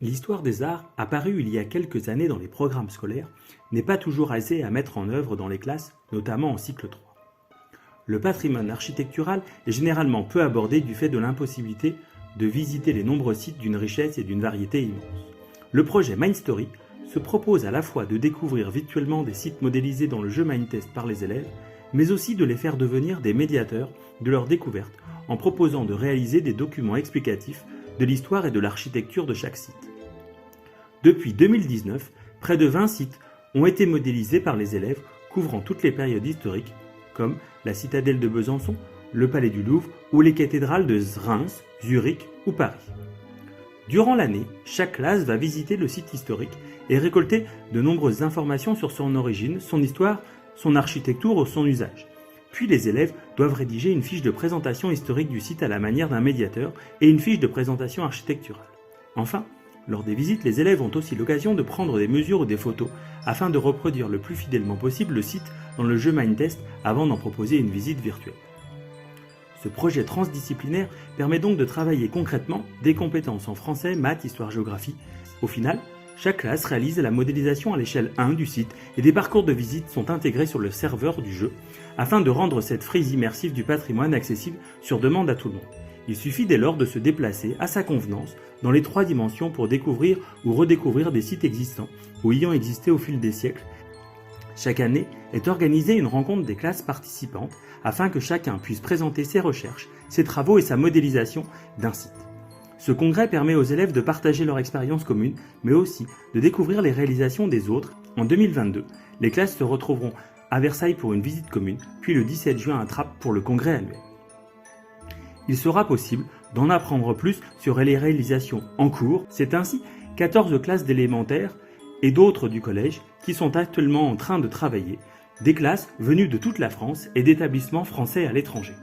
L'histoire des arts, apparue il y a quelques années dans les programmes scolaires, n'est pas toujours aisée à mettre en œuvre dans les classes, notamment en cycle 3. Le patrimoine architectural est généralement peu abordé du fait de l'impossibilité de visiter les nombreux sites d'une richesse et d'une variété immense. Le projet MindStory se propose à la fois de découvrir virtuellement des sites modélisés dans le jeu Mindtest par les élèves, mais aussi de les faire devenir des médiateurs de leur découverte en proposant de réaliser des documents explicatifs de l'histoire et de l'architecture de chaque site. Depuis 2019, près de 20 sites ont été modélisés par les élèves couvrant toutes les périodes historiques, comme la citadelle de Besançon, le palais du Louvre ou les cathédrales de Reims, Zurich ou Paris. Durant l'année, chaque classe va visiter le site historique et récolter de nombreuses informations sur son origine, son histoire, son architecture ou son usage. Puis les élèves doivent rédiger une fiche de présentation historique du site à la manière d'un médiateur et une fiche de présentation architecturale. Enfin, lors des visites, les élèves ont aussi l'occasion de prendre des mesures ou des photos afin de reproduire le plus fidèlement possible le site dans le jeu Mindtest avant d'en proposer une visite virtuelle. Ce projet transdisciplinaire permet donc de travailler concrètement des compétences en français, maths, histoire, géographie. Au final, chaque classe réalise la modélisation à l'échelle 1 du site et des parcours de visite sont intégrés sur le serveur du jeu afin de rendre cette frise immersive du patrimoine accessible sur demande à tout le monde. Il suffit dès lors de se déplacer à sa convenance dans les 3 dimensions pour découvrir ou redécouvrir des sites existants ou ayant existé au fil des siècles. Chaque année est organisée une rencontre des classes participantes afin que chacun puisse présenter ses recherches, ses travaux et sa modélisation d'un site. Ce congrès permet aux élèves de partager leur expérience commune, mais aussi de découvrir les réalisations des autres. En 2022, les classes se retrouveront à Versailles pour une visite commune, puis le 17 juin à Trappes pour le congrès annuel. Il sera possible d'en apprendre plus sur les réalisations en cours. C'est ainsi 14 classes d'élémentaire et d'autres du collège qui sont actuellement en train de travailler, des classes venues de toute la France et d'établissements français à l'étranger.